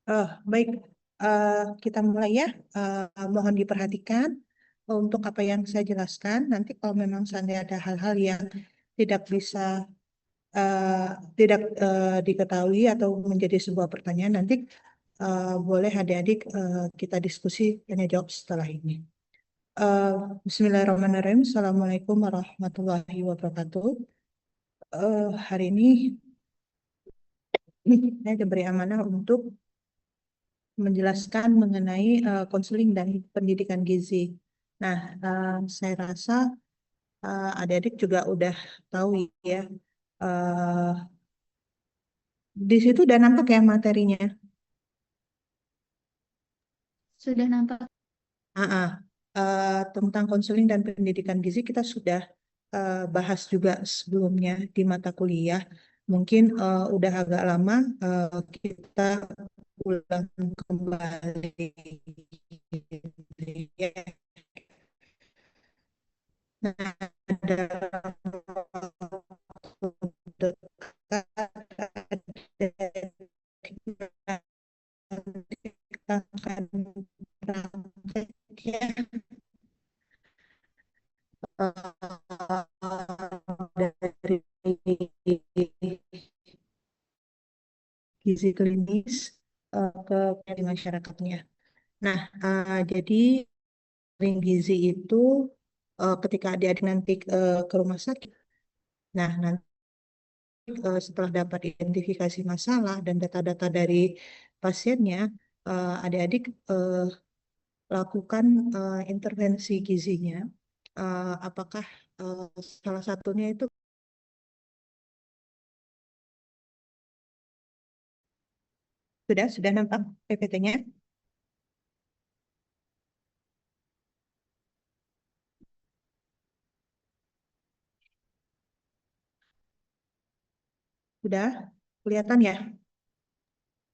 Baik, kita mulai ya. Mohon diperhatikan untuk apa yang saya jelaskan. Nanti kalau memang seandainya ada hal-hal yang tidak bisa eh, tidak diketahui atau menjadi sebuah pertanyaan, nanti boleh adik-adik kita diskusi dan jawab setelah ini. Eh, Bismillahirrahmanirrahim. Assalamualaikum warahmatullahi wabarakatuh. Hari ini saya diberi amanah untuk menjelaskan mengenai konseling dan pendidikan gizi. Nah, saya rasa adik-adik juga udah tahu ya. eh di situ udah nampak ya materinya. Sudah nampak. Ah, ah. Tentang konseling dan pendidikan gizi kita sudah bahas juga sebelumnya di mata kuliah. Mungkin udah agak lama kita ulang kembali. Ya. Nah, ada waktu dekat kita akan praktek ya dari gizi klinis ke masyarakatnya. Nah, jadi ring gizi itu ketika adik-adik nanti ke rumah sakit, nah nanti setelah dapat identifikasi masalah dan data-data dari pasiennya, adik-adik lakukan intervensi gizinya. Apakah eh, salah satunya itu sudah nampak PPT-nya? Sudah kelihatan ya?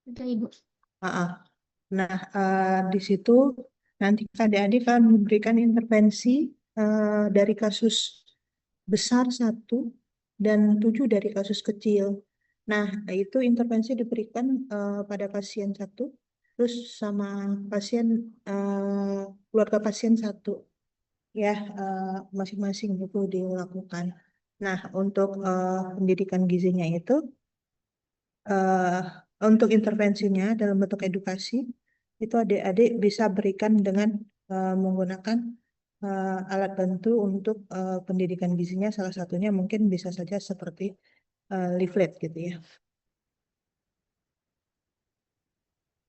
Sudah, Ibu. Ah, ah. Nah, di situ nanti adik-adik akan memberikan intervensi dari kasus besar satu dan 7 dari kasus kecil. Nah, itu intervensi diberikan pada pasien satu, terus sama pasien keluarga pasien satu, ya masing-masing itu dilakukan. Nah, untuk pendidikan gizinya itu, eh, untuk intervensinya dalam bentuk edukasi, itu adik-adik bisa berikan dengan menggunakan alat bantu untuk pendidikan gizinya. Salah satunya mungkin bisa saja seperti leaflet gitu ya.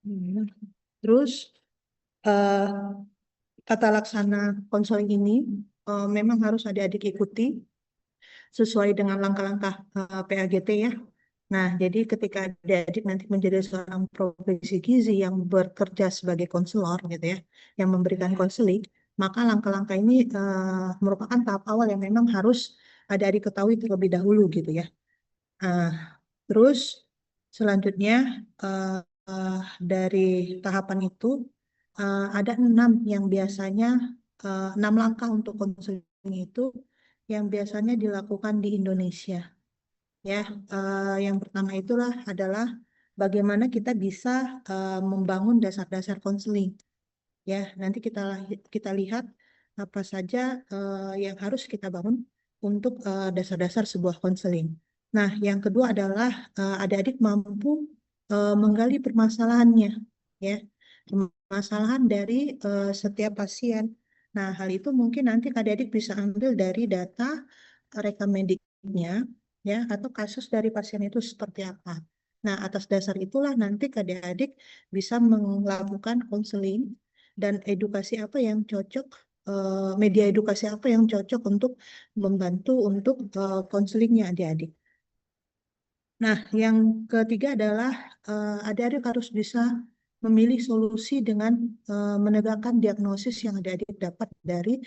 Hmm. Terus eh, tata laksana konseling ini memang harus adik-adik ikuti sesuai dengan langkah-langkah PAGT ya. Nah, jadi ketika adik-adik nanti menjadi seorang profesi gizi yang bekerja sebagai konselor gitu ya, yang memberikan konseling, maka langkah-langkah ini merupakan tahap awal yang memang harus adik-adik ketahui terlebih dahulu gitu ya. Nah, terus selanjutnya eh, eh, dari tahapan itu ada 6 yang biasanya 6 langkah untuk konseling itu yang biasanya dilakukan di Indonesia. Ya, yang pertama itulah adalah bagaimana kita bisa membangun dasar-dasar konseling. Ya, nanti kita lihat apa saja yang harus kita bangun untuk dasar-dasar sebuah konseling. Nah, yang kedua adalah adik-adik mampu menggali permasalahannya, ya, permasalahan dari setiap pasien. Nah, hal itu mungkin nanti adik-adik bisa ambil dari data rekam mediknya, ya, atau kasus dari pasien itu seperti apa. Nah, atas dasar itulah nanti adik-adik bisa melakukan konseling dan edukasi apa yang cocok, media edukasi apa yang cocok untuk membantu untuk konselingnya adik-adik. Nah, yang ketiga adalah adik-adik harus bisa memilih solusi dengan menegakkan diagnosis yang adik-adik dapat dari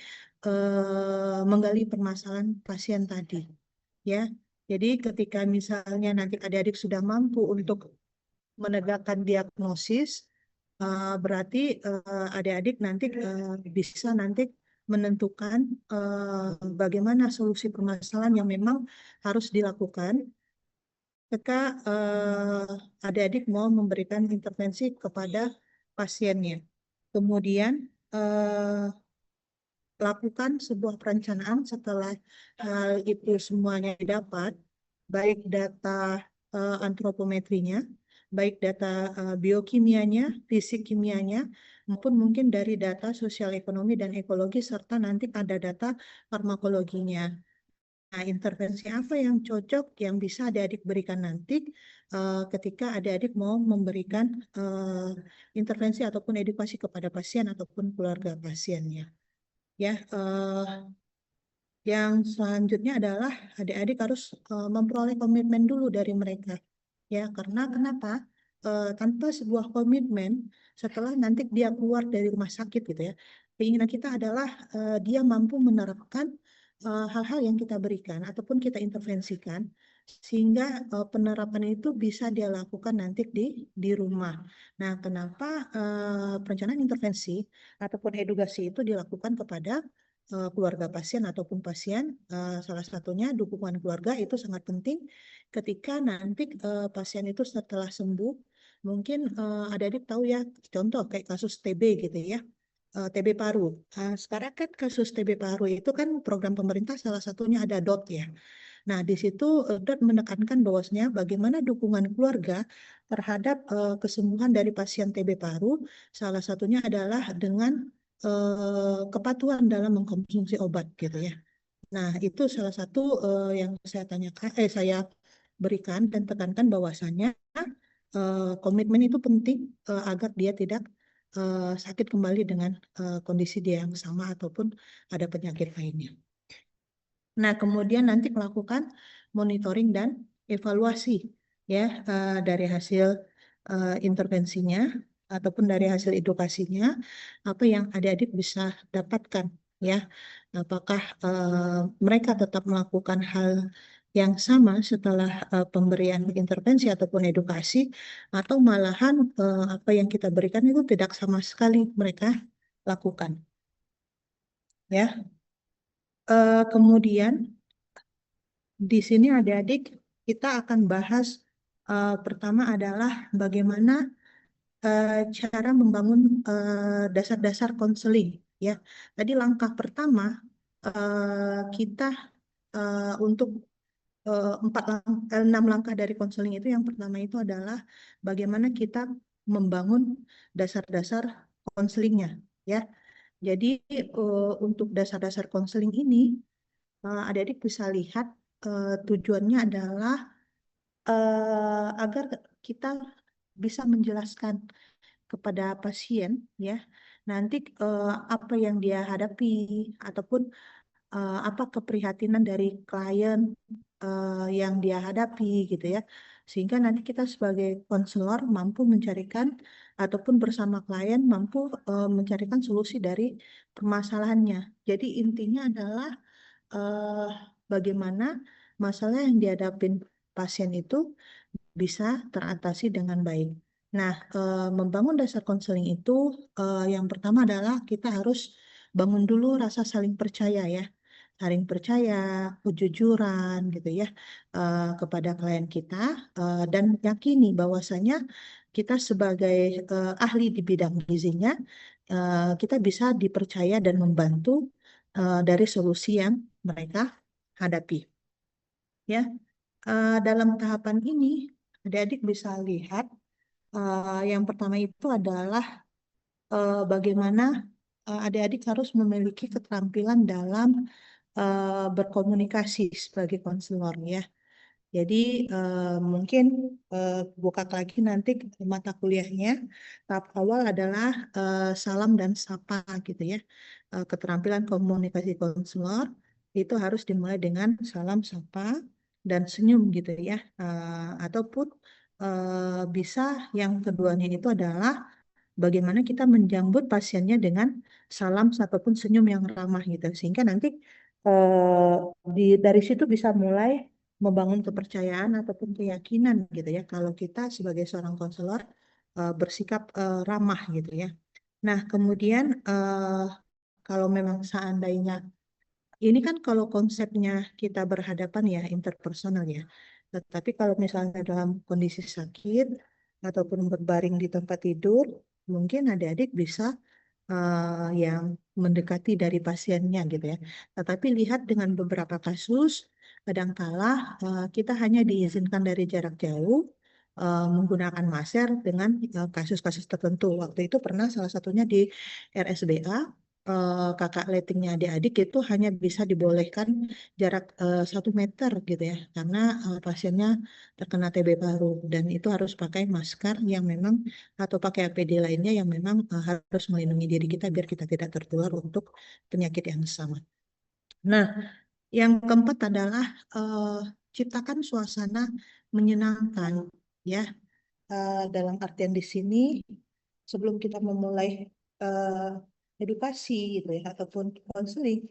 menggali permasalahan pasien tadi. Ya, jadi ketika misalnya nanti adik-adik sudah mampu untuk menegakkan diagnosis, berarti adik-adik nanti bisa nanti menentukan bagaimana solusi permasalahan yang memang harus dilakukan ketika adik-adik mau memberikan intervensi kepada pasiennya. Kemudian lakukan sebuah perencanaan setelah hal itu semuanya didapat, baik data antropometrinya, baik data biokimianya, fisik kimianya, maupun mungkin dari data sosial ekonomi dan ekologi, serta nanti ada data farmakologinya. Nah, intervensi apa yang cocok yang bisa adik-adik berikan nanti ketika adik-adik mau memberikan intervensi ataupun edukasi kepada pasien ataupun keluarga pasiennya. Ya, yang selanjutnya adalah adik-adik harus memperoleh komitmen dulu dari mereka. Ya, karena kenapa? Tanpa sebuah komitmen, setelah nanti dia keluar dari rumah sakit gitu ya, keinginan kita adalah dia mampu menerapkan hal-hal yang kita berikan ataupun kita intervensikan, sehingga penerapan itu bisa dia lakukan nanti di rumah. Nah, kenapa perencanaan intervensi ataupun edukasi itu dilakukan kepada keluarga pasien ataupun pasien, salah satunya dukungan keluarga itu sangat penting ketika nanti pasien itu setelah sembuh, mungkin adik-adik tahu ya, contoh kayak kasus TB gitu ya, TB paru. Sekarang kan kasus TB paru itu kan program pemerintah salah satunya ada DOT ya. Nah, di situ DOT menekankan bahwasanya bagaimana dukungan keluarga terhadap kesembuhan dari pasien TB paru, salah satunya adalah dengan kepatuhan dalam mengkonsumsi obat gitu ya. Nah, itu salah satu yang saya tanyakan, saya berikan dan tekankan bahwasannya komitmen itu penting agar dia tidak sakit kembali dengan kondisi dia yang sama ataupun ada penyakit lainnya. Nah, kemudian nanti melakukan monitoring dan evaluasi ya dari hasil intervensinya ataupun dari hasil edukasinya, apa yang adik-adik bisa dapatkan ya. Apakah mereka tetap melakukan hal yang sama setelah pemberian intervensi ataupun edukasi, atau malahan apa yang kita berikan itu tidak sama sekali mereka lakukan ya. Kemudian di sini adik-adik kita akan bahas pertama adalah bagaimana cara membangun dasar-dasar konseling ya. Tadi langkah pertama kita untuk 6 langkah dari konseling itu, yang pertama itu adalah bagaimana kita membangun dasar-dasar konselingnya ya. Jadi untuk dasar-dasar konseling ini adik-adik bisa lihat tujuannya adalah agar kita bisa menjelaskan kepada pasien ya nanti apa yang dia hadapi ataupun apa keprihatinan dari klien yang dia hadapi gitu ya, sehingga nanti kita sebagai konselor mampu mencarikan ataupun bersama klien mampu mencarikan solusi dari permasalahannya. Jadi intinya adalah eh, bagaimana masalah yang dihadapin pasien itu bisa teratasi dengan baik. Nah, membangun dasar konseling itu yang pertama adalah kita harus bangun dulu rasa saling percaya ya, saling percaya, kejujuran gitu ya kepada klien kita, dan yakini bahwasanya kita sebagai ahli di bidang gizinya kita bisa dipercaya dan membantu dari solusi yang mereka hadapi. Ya, dalam tahapan ini adik-adik bisa lihat yang pertama itu adalah bagaimana adik-adik harus memiliki keterampilan dalam berkomunikasi sebagai konselor ya. Jadi mungkin buka lagi nanti mata kuliahnya. Tahap awal adalah salam dan sapa gitu ya. Keterampilan komunikasi konselor itu harus dimulai dengan salam, sapa, dan senyum gitu ya. Ataupun bisa yang keduanya itu adalah bagaimana kita menjambut pasiennya dengan salam ataupun senyum yang ramah gitu, sehingga nanti eh, dari situ bisa mulai membangun kepercayaan ataupun keyakinan gitu ya kalau kita sebagai seorang konselor bersikap ramah gitu ya. Nah, kemudian kalau memang seandainya ini kan kalau konsepnya kita berhadapan ya interpersonal ya. Tetapi kalau misalnya dalam kondisi sakit ataupun berbaring di tempat tidur, mungkin adik-adik bisa yang mendekati dari pasiennya gitu ya. Tetapi lihat dengan beberapa kasus, kadangkala kita hanya diizinkan dari jarak jauh menggunakan masker dengan kasus-kasus tertentu. Waktu itu pernah salah satunya di RSBA, kakak lettingnya adik-adik itu hanya bisa dibolehkan jarak 1 meter gitu ya, karena pasiennya terkena TB paru dan itu harus pakai masker yang memang atau pakai APD lainnya yang memang harus melindungi diri kita biar kita tidak tertular untuk penyakit yang sama. Nah, yang keempat adalah ciptakan suasana menyenangkan ya. Dalam artian di sini sebelum kita memulai eh, edukasi gitu ya ataupun konseling,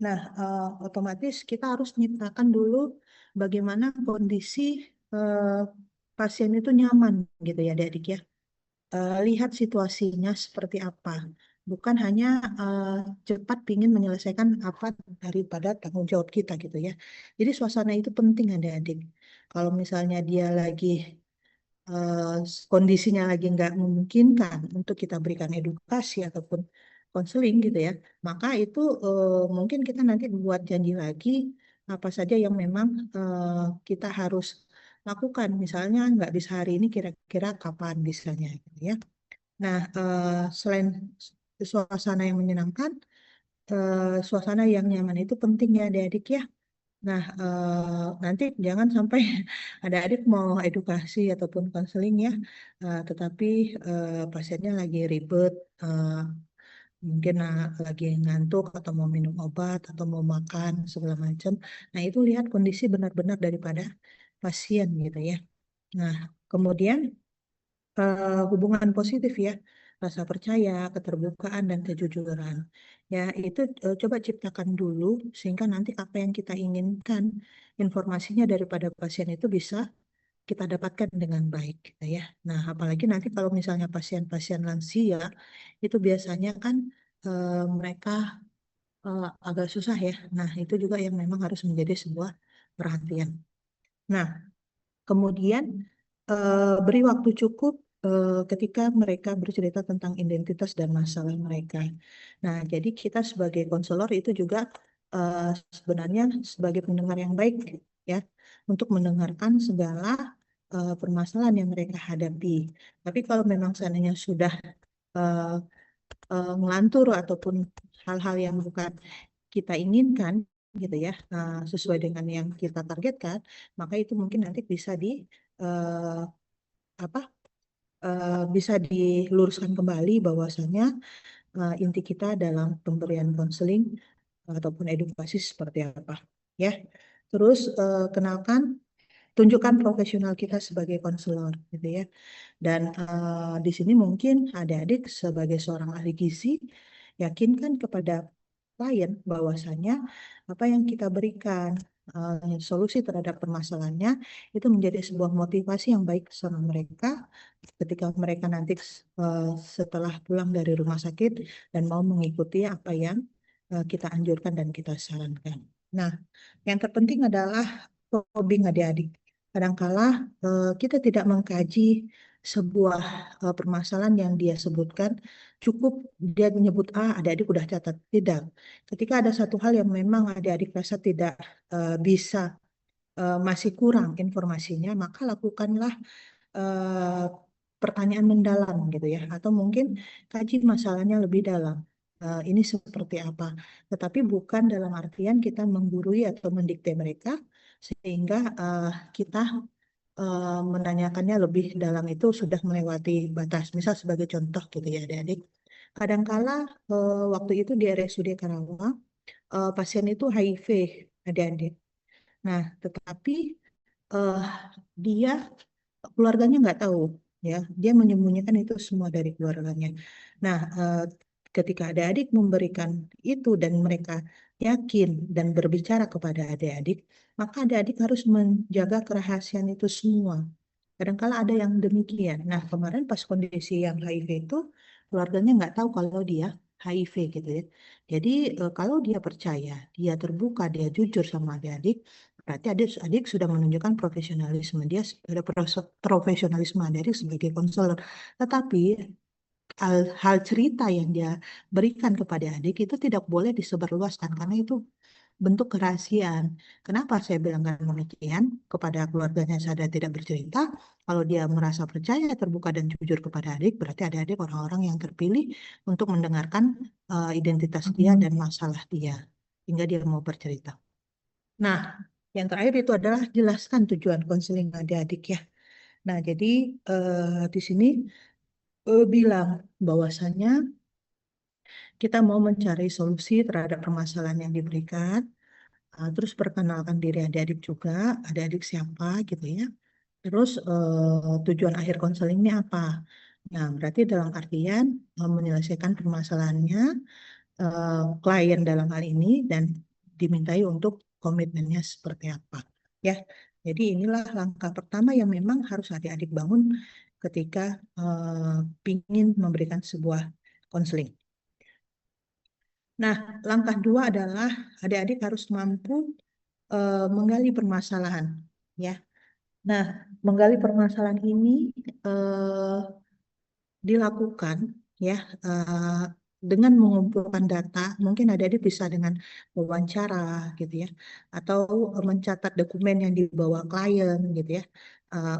nah otomatis kita harus menciptakan dulu bagaimana kondisi eh, pasien itu nyaman gitu ya adik-adik ya. Lihat situasinya seperti apa. Bukan hanya eh, cepat ingin menyelesaikan apa daripada tanggung jawab kita gitu ya. Jadi suasana itu penting adik-adik. Kalau misalnya dia lagi eh, kondisinya lagi nggak memungkinkan untuk kita berikan edukasi ataupun konseling gitu ya, maka itu mungkin kita nanti buat janji lagi apa saja yang memang kita harus lakukan. Misalnya nggak bisa hari ini, kira-kira kapan bisanya gitu ya. Nah, selain suasana yang menyenangkan, suasana yang nyaman itu penting ya adik-adik ya. Nah, nanti jangan sampai ada adik mau edukasi ataupun konseling ya, tetapi pasiennya lagi ribet, mungkin lagi ngantuk atau mau minum obat atau mau makan segala macam. Nah, itu lihat kondisi benar-benar daripada pasien gitu ya. Nah, kemudian hubungan positif ya, rasa percaya, keterbukaan dan kejujuran. Ya, itu coba ciptakan dulu sehingga nanti apa yang kita inginkan informasinya daripada pasien itu bisa kita dapatkan dengan baik gitu ya. Nah, apalagi nanti kalau misalnya pasien-pasien lansia itu biasanya kan mereka agak susah ya. Nah, itu juga yang memang harus menjadi sebuah perhatian. Nah, kemudian beri waktu cukup ketika mereka bercerita tentang identitas dan masalah mereka. Nah, jadi kita sebagai konselor itu juga sebenarnya sebagai pendengar yang baik ya, untuk mendengarkan segala permasalahan yang mereka hadapi. Tapi kalau memang seandainya sudah eh, ngelantur ataupun hal-hal yang bukan kita inginkan gitu ya, sesuai dengan yang kita targetkan, maka itu mungkin nanti bisa di eh, apa bisa diluruskan kembali bahwasanya inti kita dalam pemberian konseling ataupun edukasi seperti apa ya. Terus kenalkan, tunjukkan profesional kita sebagai konselor gitu ya. Dan di sini mungkin adik-adik sebagai seorang ahli gizi, yakinkan kepada klien bahwasanya apa yang kita berikan solusi terhadap permasalahannya itu menjadi sebuah motivasi yang baik sama mereka ketika mereka nanti setelah pulang dari rumah sakit dan mau mengikuti apa yang kita anjurkan dan kita sarankan. Nah, yang terpenting adalah probing adik-adik. Kadangkala kita tidak mengkaji sebuah permasalahan yang dia sebutkan, cukup dia menyebut A, adik-adik udah catat. Tidak. Ketika ada satu hal yang memang adik-adik rasa tidak bisa, masih kurang informasinya, maka lakukanlah eh, pertanyaan mendalam gitu ya, atau mungkin kaji masalahnya lebih dalam. Ini seperti apa? Tetapi bukan dalam artian kita menggurui atau mendikte mereka sehingga kita menanyakannya lebih dalam itu sudah melewati batas. Misal sebagai contoh gitu ya adik-adik. Kadangkala waktu itu di RSUD Karawang pasien itu HIV adik-adik. Nah, tetapi eh, dia keluarganya nggak tahu ya, dia menyembunyikan itu semua dari keluarganya. Nah, ketika adik-adik memberikan itu dan mereka yakin dan berbicara kepada adik-adik, maka adik-adik harus menjaga kerahasiaan itu semua. Kadangkala ada yang demikian. Nah, kemarin pas kondisi yang HIV itu, keluarganya nggak tahu kalau dia HIV gitu ya. Jadi kalau dia percaya, dia terbuka, dia jujur sama adik-adik, berarti adik sudah menunjukkan profesionalisme dia, ada profesionalisme adik sebagai konselor. Tetapi hal cerita yang dia berikan kepada adik itu tidak boleh disebarluaskan karena itu bentuk kerahasiaan. Kenapa saya bilangkan demikian kepada keluarganya, saya tidak bercerita? Kalau dia merasa percaya, terbuka dan jujur kepada adik, berarti adik-adik orang-orang yang terpilih untuk mendengarkan identitas dia dan masalah dia, hingga dia mau bercerita. Nah, yang terakhir itu adalah jelaskan tujuan konseling adik-adik ya. Nah, jadi di sini bilang bahwasannya kita mau mencari solusi terhadap permasalahan yang diberikan. Terus perkenalkan diri adik-adik juga, adik-adik siapa gitu ya. Terus tujuan akhir konselingnya apa? Nah, berarti dalam artian menyelesaikan permasalahannya klien dalam hal ini dan dimintai untuk komitmennya seperti apa. Ya, jadi inilah langkah pertama yang memang harus adik-adik bangun ketika ingin memberikan sebuah konseling. Nah, langkah dua adalah adik-adik harus mampu menggali permasalahan, ya. Nah, menggali permasalahan ini eh, dilakukan, ya, eh, dengan mengumpulkan data. Mungkin adik-adik bisa dengan wawancara, gitu ya, atau mencatat dokumen yang dibawa klien, gitu ya,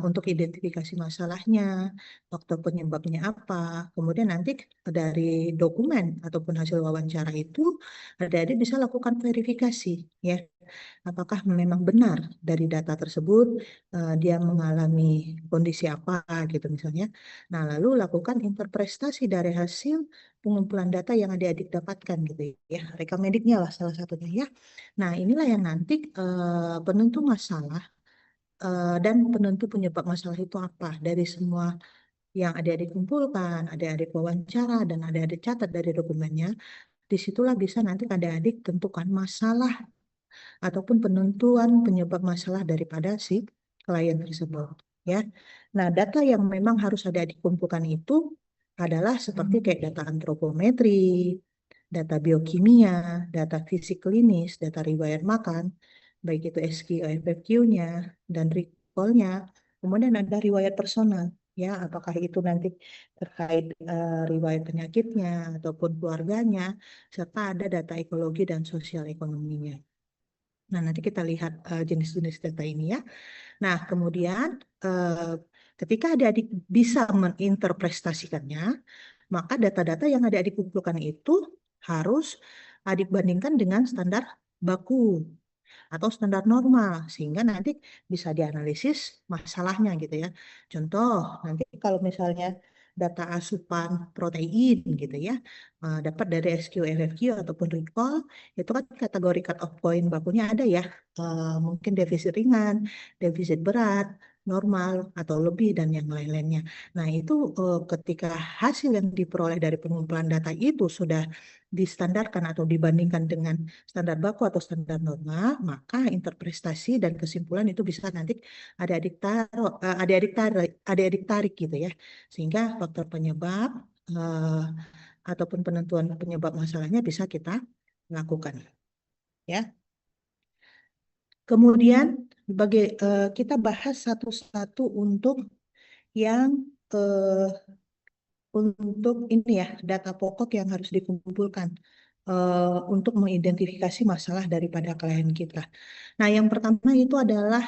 untuk identifikasi masalahnya, faktor penyebabnya apa. Kemudian nanti dari dokumen ataupun hasil wawancara itu, adik-adik bisa lakukan verifikasi, ya. Apakah memang benar dari data tersebut dia mengalami kondisi apa gitu misalnya. Nah, lalu lakukan interpretasi dari hasil pengumpulan data yang adik-adik dapatkan gitu ya. Rekam mediknya lah salah satunya ya. Nah, inilah yang nanti penentu masalah dan penentu penyebab masalah itu apa dari semua yang adik-adik kumpulkan, adik-adik wawancara, dan adik-adik catat dari dokumennya. Disitulah bisa nanti adik-adik tentukan masalah ataupun penentuan penyebab masalah daripada si klien tersebut ya. Nah, data yang memang harus ada dikumpulkan itu adalah seperti kayak data antropometri, data biokimia, data fisik klinis, data riwayat makan, baik itu SQ, FFQ-nya, dan recall-nya. Kemudian ada riwayat personal, ya, apakah itu nanti terkait riwayat penyakitnya ataupun keluarganya, serta ada data ekologi dan sosial ekonominya. Nah, nanti kita lihat jenis-jenis data ini ya. Nah, kemudian eh, ketika adik-adik bisa menginterpretasikannya, maka data-data yang adik-adik kumpulkan itu harus adik bandingkan dengan standar baku atau standar normal sehingga nanti bisa dianalisis masalahnya gitu ya. Contoh, nanti kalau misalnya data asupan protein gitu ya, dapat dari SQ, FFQ ataupun recall, itu kan kategori cut off point bakunya ada ya, mungkin defisit ringan, defisit berat, normal atau lebih dan yang lain-lainnya. Nah, itu ketika hasil yang diperoleh dari pengumpulan data itu sudah distandarkan atau dibandingkan dengan standar baku atau standar normal, maka interpretasi dan kesimpulan itu bisa nanti adik-adik taruh, adik-adik tarik gitu ya, sehingga faktor penyebab ataupun penentuan penyebab masalahnya bisa kita lakukan, ya. Kemudian kita bahas satu-satu untuk yang eh, untuk ini ya, data pokok yang harus dikumpulkan untuk mengidentifikasi masalah daripada klien kita. Nah, yang pertama itu adalah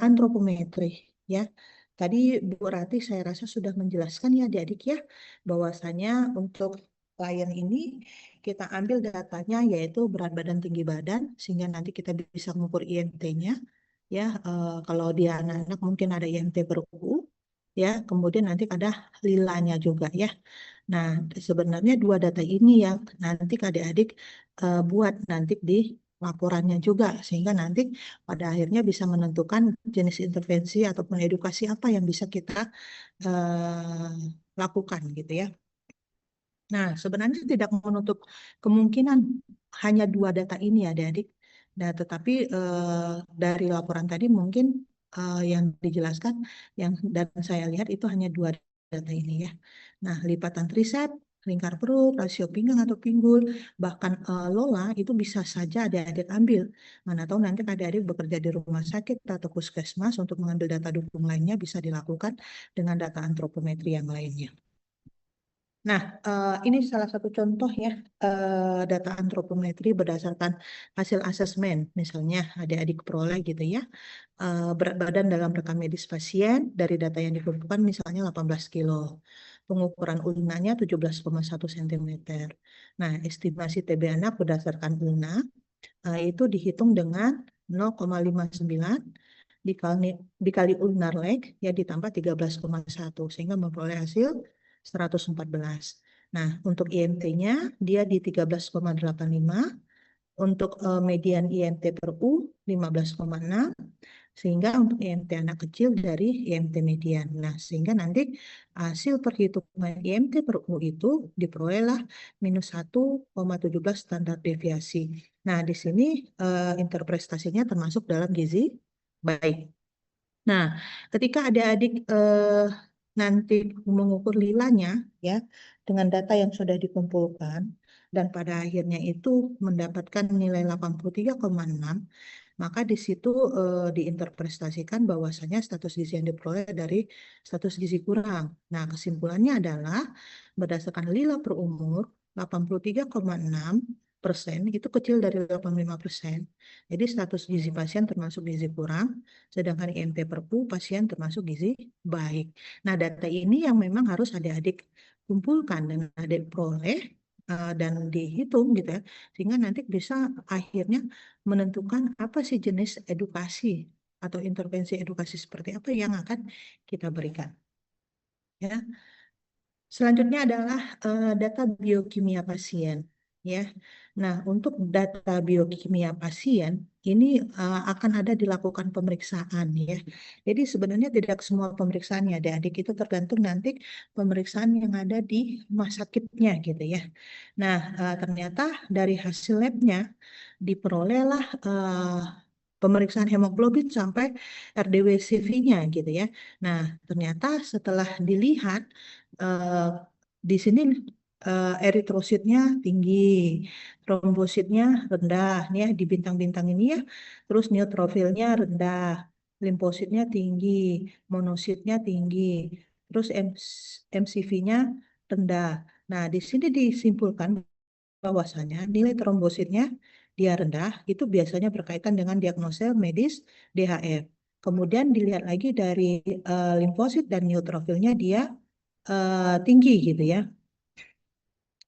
antropometri, ya. Tadi Bu Rati saya rasa sudah menjelaskan ya adik-adik ya, bahwasanya untuk klien ini kita ambil datanya yaitu berat badan, tinggi badan, sehingga nanti kita bisa mengukur IMT-nya. Ya, kalau dia anak-anak mungkin ada IMT berku, ya. Kemudian nanti ada lilanya juga ya. Nah, sebenarnya dua data ini yang nanti adik-adik buat nanti di laporannya juga sehingga nanti pada akhirnya bisa menentukan jenis intervensi ataupun edukasi apa yang bisa kita lakukan gitu ya. Nah, sebenarnya tidak menutup kemungkinan hanya dua data ini ya adik-adik. Nah, tetapi dari laporan tadi mungkin yang dijelaskan yang dan saya lihat itu hanya dua data ini ya. Nah, lipatan triset lingkar perut, rasio pinggang atau pinggul, bahkan Lola itu bisa saja adik-adik ambil. Mana tahu nanti adik-adik bekerja di rumah sakit atau puskesmas untuk mengambil data dukung lainnya bisa dilakukan dengan data antropometri yang lainnya. Nah, ini salah satu contoh ya, data antropometri berdasarkan hasil asesmen. Misalnya adik-adik peroleh gitu ya, berat badan dalam rekam medis pasien dari data yang dikumpulkan misalnya 18 kilo. Pengukuran urinanya 17,1 cm. Nah, estimasi TB anak berdasarkan ulna itu dihitung dengan 0,59 dikali, dikali ulnar leg ya ditambah 13,1 sehingga memperoleh hasil 114. Nah, untuk IMT-nya dia di 13,85, untuk median IMT per U 15,6, sehingga untuk IMT anak kecil dari IMT median. Nah, sehingga nanti hasil perhitungan IMT per U itu diperolehlah -1,17 standar deviasi. Nah, di sini interpretasinya termasuk dalam gizi baik. Nah, ketika adik-adik nanti mengukur lilanya ya dengan data yang sudah dikumpulkan dan pada akhirnya itu mendapatkan nilai 83,6, maka di situ diinterpretasikan bahwasanya status gizi yang diperoleh dari status gizi kurang. Nah, kesimpulannya adalah berdasarkan lila per umur 83,6% itu kecil dari 85%. Jadi status gizi pasien termasuk gizi kurang, sedangkan IMT Perpu pasien termasuk gizi baik. Nah, data ini yang memang harus adik-adik kumpulkan dan adik peroleh dan dihitung gitu ya, sehingga nanti bisa akhirnya menentukan apa sih jenis edukasi atau intervensi edukasi seperti apa yang akan kita berikan. Ya. Selanjutnya adalah data biokimia pasien. Ya, nah untuk data biokimia pasien ini akan ada dilakukan pemeriksaan ya. Jadi sebenarnya tidak semua pemeriksaan ya, adik-adik itu tergantung nanti pemeriksaan yang ada di rumah sakitnya gitu ya. Nah ternyata dari hasil labnya diperolehlah pemeriksaan hemoglobin sampai RDW-CV-nya gitu ya. Nah ternyata setelah dilihat eh, di sini eritrositnya tinggi, trombositnya rendah, nih ya di bintang-bintang ini ya. Terus neutrofilnya rendah, limfositnya tinggi, monositnya tinggi, terus MCV-nya rendah. Nah, di sini disimpulkan bahwasanya nilai trombositnya dia rendah, itu biasanya berkaitan dengan diagnosa medis DHF. Kemudian dilihat lagi dari limfosit dan neutrofilnya dia tinggi gitu ya.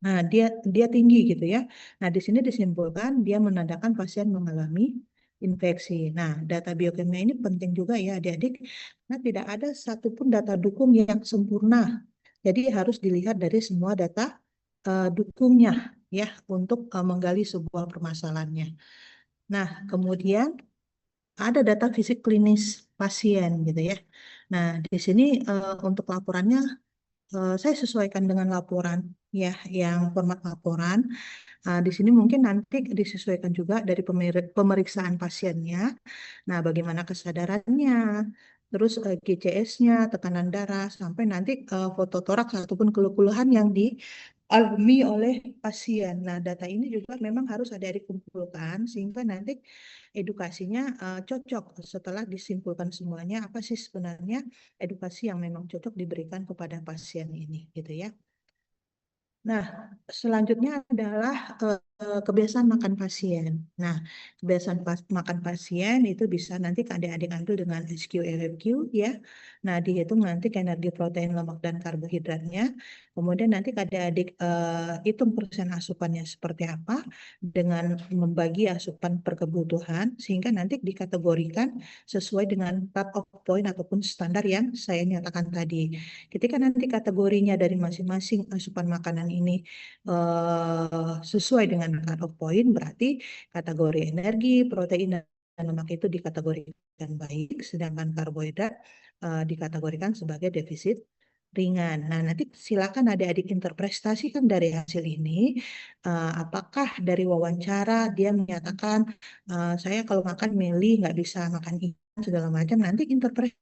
Nah, dia dia tinggi gitu ya. Nah, di sini disimpulkan dia menandakan pasien mengalami infeksi. Nah, data biokimia ini penting juga ya adik-adik, karena tidak ada satupun data dukung yang sempurna. Jadi harus dilihat dari semua data dukungnya ya untuk menggali sebuah permasalahannya. Nah, kemudian ada data fisik klinis pasien gitu ya. Nah, di sini untuk laporannya saya sesuaikan dengan laporan ya yang format laporan. Di sini mungkin nanti disesuaikan juga dari pemeriksaan pasiennya. Nah, bagaimana kesadarannya, terus GCS-nya, tekanan darah, sampai nanti foto toraks ataupun keluhan yang dialami oleh pasien. Nah, data ini juga memang harus ada dikumpulkan sehingga nanti edukasinya cocok setelah disimpulkan semuanya apa sih sebenarnya edukasi yang memang cocok diberikan kepada pasien ini gitu ya. Nah, selanjutnya adalah kebiasaan makan pasien. Nah, kebiasaan makan pasien itu bisa nanti adik-adik ambil dengan SQ-LFQ ya. Nah, dihitung nanti energi protein, lemak, dan karbohidratnya. Kemudian nanti adik-adik hitung persen asupannya seperti apa dengan membagi asupan per kebutuhan sehingga nanti dikategorikan sesuai dengan cut-off point ataupun standar yang saya nyatakan tadi. Ketika nanti kategorinya dari masing-masing asupan makanan ini sesuai dengan cut-off point, berarti kategori energi, protein, dan lemak itu dikategorikan baik, sedangkan karbohidrat dikategorikan sebagai defisit ringan. Nah, nanti silakan adik-adik interpretasikan dari hasil ini, apakah dari wawancara dia menyatakan, saya kalau makan meli nggak bisa makan ikan segala macam, nanti interpretasi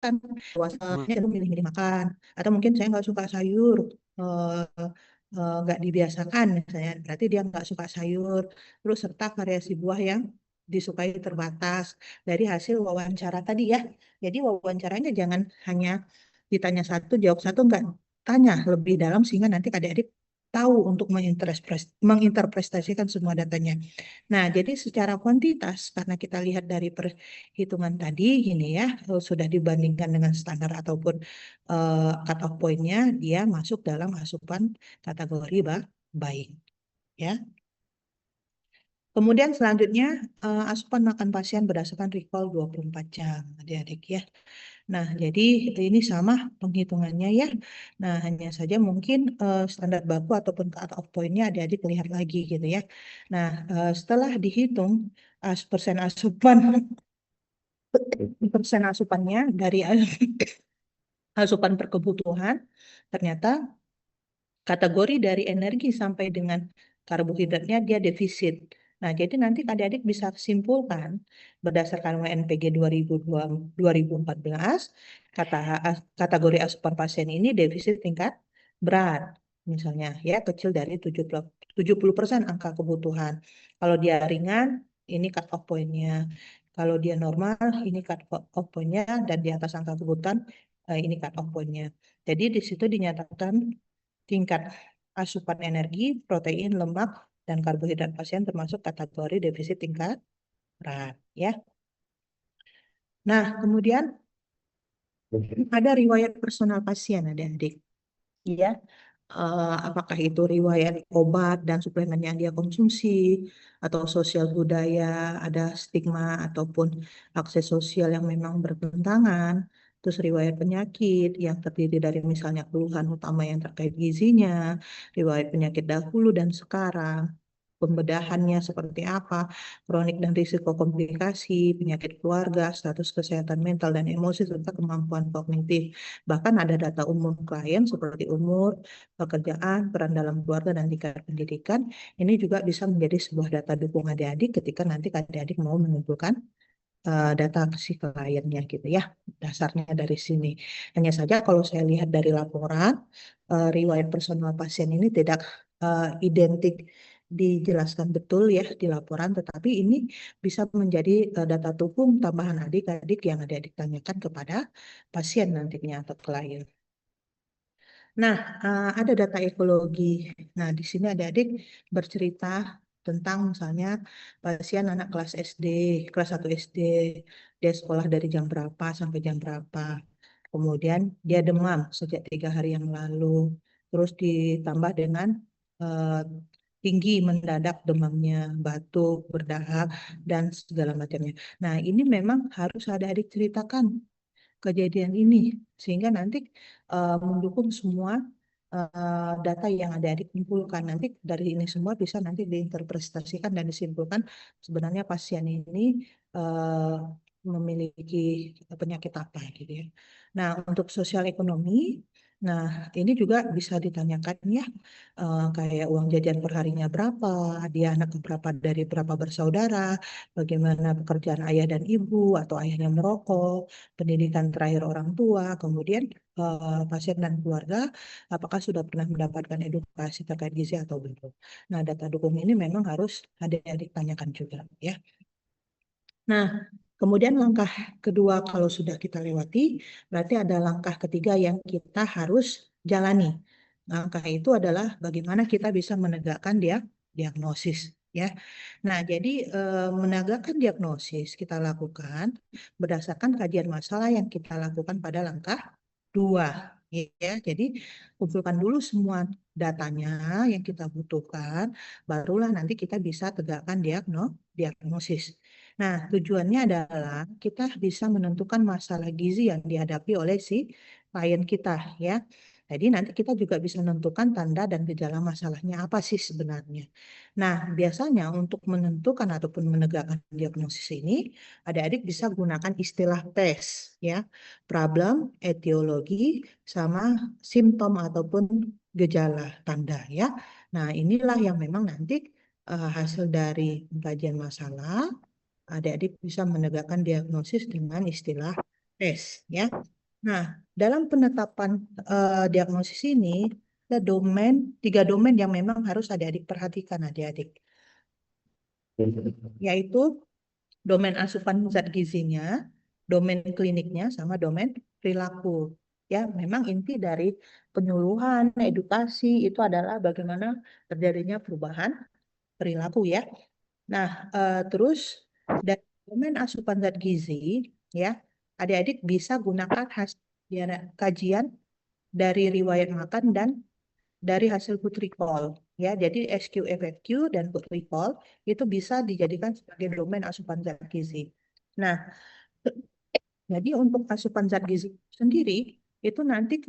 kan puasanya milih-milih makan, atau mungkin saya nggak suka sayur, eh, nggak dibiasakan misalnya, berarti dia nggak suka sayur, terus serta variasi buah yang disukai terbatas dari hasil wawancara tadi ya. Jadi wawancaranya jangan hanya ditanya satu, jawab satu, enggak, tanya lebih dalam sehingga nanti adik-adik tahu untuk menginterpretasikan semua datanya. Nah, jadi secara kuantitas, karena kita lihat dari perhitungan tadi, ini ya, sudah dibandingkan dengan standar ataupun cut-off point-nya, dia masuk dalam asupan kategori baik. Ya. Kemudian selanjutnya, asupan makan pasien berdasarkan recall 24 jam, adik-adik ya. Nah, jadi ini sama penghitungannya ya. Nah, hanya saja mungkin standar baku ataupun cut-off point-nya adik-adik lihat lagi gitu ya. Nah, setelah dihitung persen asupan persen asupannya dari asupan perkebutuhan, ternyata kategori dari energi sampai dengan karbohidratnya dia defisit. Nah, jadi nanti adik-adik bisa simpulkan berdasarkan WNPG 2014, kategori asupan pasien ini defisit tingkat berat. Misalnya, ya kecil dari 70% angka kebutuhan. Kalau dia ringan, ini cut off point-nya. Kalau dia normal, ini cut off point-nya, dan di atas angka kebutuhan, ini cut off point-nya. Jadi di situ dinyatakan tingkat asupan energi, protein, lemak, dan karbohidrat pasien termasuk kategori defisit tingkat berat. Ya. Nah, kemudian ada riwayat personal pasien, adik-adik. Ya, apakah itu riwayat obat dan suplemen yang dia konsumsi, atau sosial budaya, ada stigma ataupun akses sosial yang memang bertentangan, terus riwayat penyakit yang terdiri dari misalnya keluhan utama yang terkait gizinya, riwayat penyakit dahulu dan sekarang, pembedahannya seperti apa, kronik dan risiko komplikasi, penyakit keluarga, status kesehatan mental dan emosi, serta kemampuan kognitif. Bahkan ada data umum klien seperti umur, pekerjaan, peran dalam keluarga, dan tingkat pendidikan. Ini juga bisa menjadi sebuah data dukung adik-adik ketika nanti adik-adik mau mengumpulkan data si kliennya gitu ya. Dasarnya dari sini. Hanya saja kalau saya lihat dari laporan, riwayat personal pasien ini tidak identik dijelaskan betul ya di laporan, tetapi ini bisa menjadi data dukung tambahan adik-adik yang adik-adik tanyakan kepada pasien nantinya atau klien. Nah, ada data ekologi. Nah, di sini adik-adik bercerita tentang misalnya pasien anak kelas SD, kelas 1 SD, dia sekolah dari jam berapa sampai jam berapa. Kemudian dia demam sejak 3 hari yang lalu. Terus ditambah dengan eh, tinggi mendadak demamnya, batuk, berdahak, dan segala macamnya. Nah, ini memang harus adik-adik ceritakan kejadian ini sehingga nanti mendukung semua data yang adik-adik kumpulkan. Nanti dari ini semua bisa nanti diinterpretasikan dan disimpulkan sebenarnya pasien ini uh, memiliki penyakit apa gitu ya. Nah, untuk sosial ekonomi, nah ini juga bisa ditanyakan ya, kayak uang jajan perharinya berapa, dia anak berapa dari berapa bersaudara, bagaimana pekerjaan ayah dan ibu atau ayahnya merokok, pendidikan terakhir orang tua, kemudian pasien dan keluarga, apakah sudah pernah mendapatkan edukasi terkait gizi atau belum. Nah, data dukung ini memang harus adik-adik tanyakan juga ya. Nah, kemudian langkah kedua kalau sudah kita lewati, berarti ada langkah ketiga yang kita harus jalani. Langkah itu adalah bagaimana kita bisa menegakkan diagnosis ya. Nah, jadi menegakkan diagnosis kita lakukan berdasarkan kajian masalah yang kita lakukan pada langkah 2 ya. Jadi kumpulkan dulu semua datanya yang kita butuhkan, barulah nanti kita bisa tegakkan diagnosis. Nah, tujuannya adalah kita bisa menentukan masalah gizi yang dihadapi oleh si klien kita ya. Jadi nanti kita juga bisa menentukan tanda dan gejala masalahnya apa sih sebenarnya. Nah, biasanya untuk menentukan ataupun menegakkan diagnosis ini, adik-adik bisa gunakan istilah PES ya, problem, etiologi, sama simptom ataupun gejala tanda ya. Nah, inilah yang memang nanti hasil dari kajian masalah, adik-adik bisa menegakkan diagnosis dengan istilah PES ya. Nah, dalam penetapan diagnosis ini, ada tiga domain yang memang harus adik-adik perhatikan, adik-adik, yaitu domain asupan zat gizinya, domain kliniknya, sama domain perilaku. Ya, memang inti dari penyuluhan, edukasi itu adalah bagaimana terjadinya perubahan perilaku ya. Nah, terus dari domain asupan zat gizi, ya, adik-adik bisa gunakan hasil kajian dari riwayat makan dan dari hasil food recall. Ya, jadi SQ-FFQ dan food recall itu bisa dijadikan sebagai domain asupan zat gizi. Nah, jadi untuk asupan zat gizi sendiri itu nanti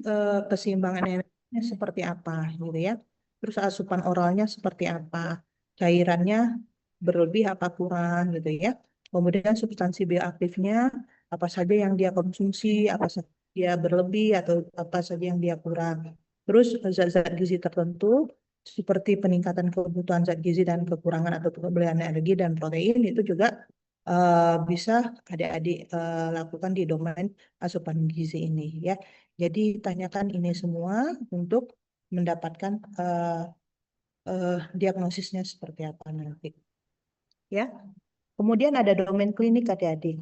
keseimbangan energinya seperti apa gitu ya. Terus asupan oralnya seperti apa, cairannya berlebih apa kurang gitu ya. Kemudian substansi bioaktifnya apa saja yang dia konsumsi, apa saja dia berlebih atau apa saja yang dia kurang. Terus zat-zat gizi tertentu seperti peningkatan kebutuhan zat gizi dan kekurangan atau kelebihan energi dan protein itu juga bisa adik-adik lakukan di domain asupan gizi ini ya. Jadi tanyakan ini semua untuk mendapatkan diagnosisnya seperti apa nanti ya. Kemudian ada domain klinik adik-adik.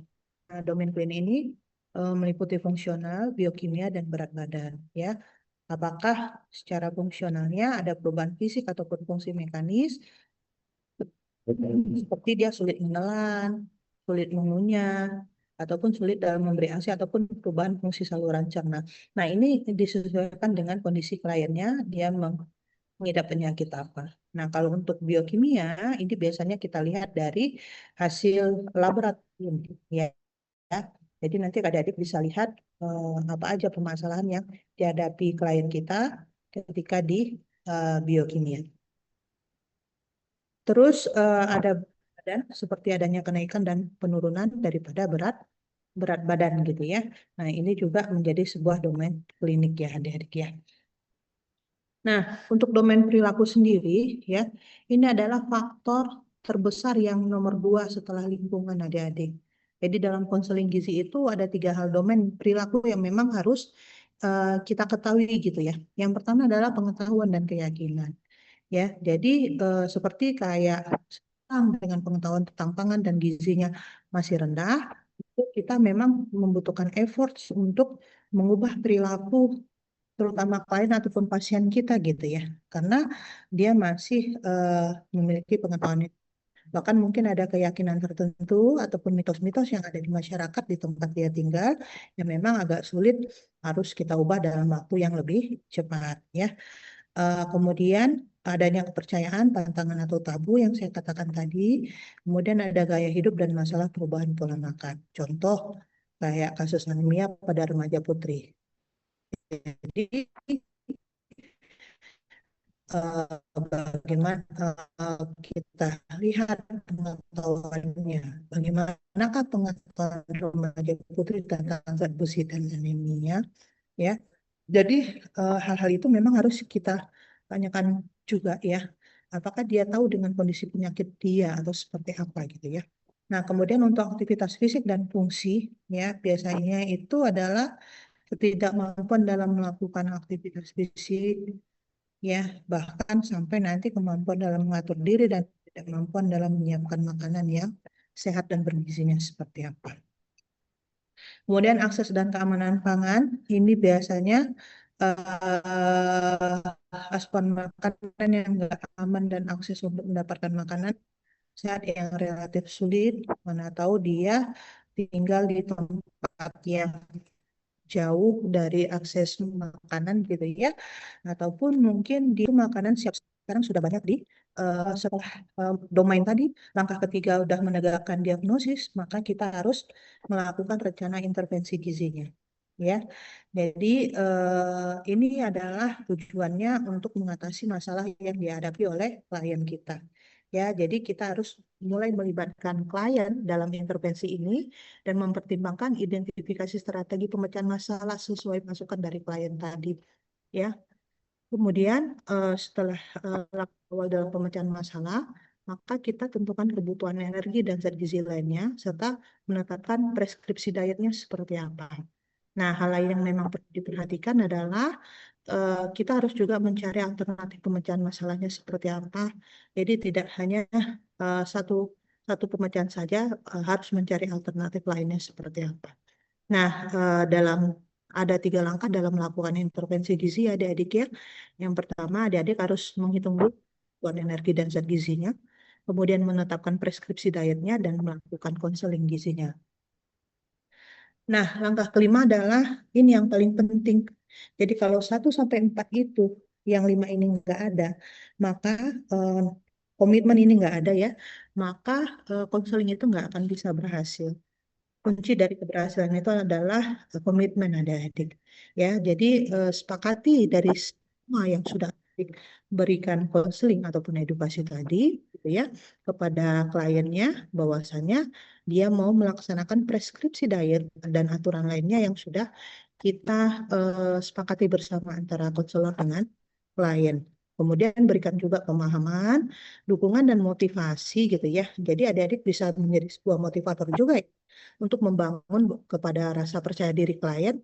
Nah, domain klinik ini meliputi fungsional, biokimia dan berat badan ya. Apakah secara fungsionalnya ada perubahan fisik ataupun fungsi mekanis seperti dia sulit menelan, sulit mengunyah, ataupun sulit dalam memberi ASI ataupun perubahan fungsi saluran cerna. Nah, ini disesuaikan dengan kondisi kliennya, dia mengidap penyakit apa. Nah, kalau untuk biokimia, ini biasanya kita lihat dari hasil laboratorium, ya. Jadi nanti adik-adik bisa lihat apa aja permasalahan yang dihadapi klien kita ketika di biokimia. Terus ada badan seperti adanya kenaikan dan penurunan daripada berat berat badan gitu ya. Nah, ini juga menjadi sebuah domain klinik ya adik-adik ya. Nah, untuk domain perilaku sendiri ya, ini adalah faktor terbesar yang nomor dua setelah lingkungan adik-adik. Jadi dalam konseling gizi itu ada tiga hal domain perilaku yang memang harus kita ketahui gitu ya. Yang pertama adalah pengetahuan dan keyakinan. Ya, jadi seperti kayak dengan pengetahuan tentang pangan dan gizinya masih rendah, itu kita memang membutuhkan effort untuk mengubah perilaku terutama klien ataupun pasien kita gitu ya, karena dia masih memiliki pengetahuan. Bahkan mungkin ada keyakinan tertentu ataupun mitos-mitos yang ada di masyarakat di tempat dia tinggal yang memang agak sulit harus kita ubah dalam waktu yang lebih cepat ya. Kemudian adanya kepercayaan, tantangan atau tabu yang saya katakan tadi. Kemudian ada gaya hidup dan masalah perubahan pola makan. Contoh kayak kasus anemia pada remaja putri. Jadi bagaimana kita lihat pengetahuannya, bagaimanakah pengetahuan remaja putri tentang zat besi dan anemia, ya. Jadi hal-hal itu memang harus kita tanyakan juga ya, apakah dia tahu dengan kondisi penyakit dia atau seperti apa gitu ya. Nah, kemudian untuk aktivitas fisik dan fungsi ya biasanya itu adalah ketidakmampuan dalam melakukan aktivitas fisik ya, bahkan sampai nanti kemampuan dalam mengatur diri dan ketidakmampuan dalam menyiapkan makanan yang sehat dan bergizinya seperti apa. Kemudian akses dan keamanan pangan, ini biasanya asupan makanan yang nggak aman dan akses untuk mendapatkan makanan sehat yang relatif sulit, mana tahu dia tinggal di tempat yang jauh dari akses makanan gitu ya, ataupun mungkin di makanan siap sekarang sudah banyak di setelah domain tadi, langkah ketiga udah menegakkan diagnosis, maka kita harus melakukan rencana intervensi gizinya. Ya, jadi ini adalah tujuannya untuk mengatasi masalah yang dihadapi oleh klien kita. Ya, jadi kita harus mulai melibatkan klien dalam intervensi ini dan mempertimbangkan identifikasi strategi pemecahan masalah sesuai masukan dari klien tadi. Ya, kemudian setelah awal dalam pemecahan masalah, maka kita tentukan kebutuhan energi dan zat gizi lainnya serta menetapkan preskripsi dietnya seperti apa. Nah, hal lain yang memang perlu diperhatikan adalah kita harus juga mencari alternatif pemecahan masalahnya seperti apa. Jadi tidak hanya satu satu pemecahan saja, harus mencari alternatif lainnya seperti apa. Nah, dalam ada 3 langkah dalam melakukan intervensi gizi adik-adik ya. Yang pertama, adik-adik harus menghitung dulu kebutuhan energi dan zat gizinya, kemudian menetapkan preskripsi dietnya dan melakukan konseling gizinya. Nah, langkah kelima adalah ini yang paling penting. Jadi kalau 1 sampai 4 itu, yang 5 ini nggak ada, maka eh, komitmen ini nggak ada ya, maka konseling itu nggak akan bisa berhasil. Kunci dari keberhasilan itu adalah komitmen adik-adik. Ya, jadi sepakati dari semua yang sudah diberikan konseling ataupun edukasi tadi, gitu ya, kepada kliennya bahwasanya dia mau melaksanakan preskripsi diet dan aturan lainnya yang sudah kita sepakati bersama antara konselor dengan klien. Kemudian berikan juga pemahaman, dukungan dan motivasi gitu ya. Jadi adik-adik bisa menjadi sebuah motivator juga ya, untuk membangun kepada rasa percaya diri klien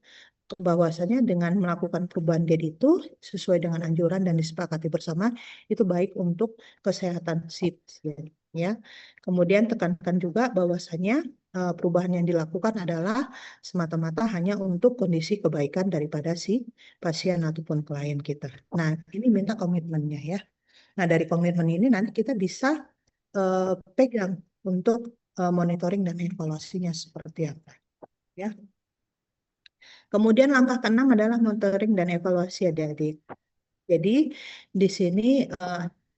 bahwasanya dengan melakukan perubahan diet itu sesuai dengan anjuran dan disepakati bersama itu baik untuk kesehatan si pasien ya. Kemudian tekankan juga bahwasanya perubahan yang dilakukan adalah semata-mata hanya untuk kondisi kebaikan daripada si pasien ataupun klien kita. Nah, ini minta komitmennya ya. Nah, dari komitmen ini nanti kita bisa pegang untuk monitoring dan evaluasinya seperti apa ya. Kemudian langkah keenam adalah monitoring dan evaluasi adik-adik. Jadi di sini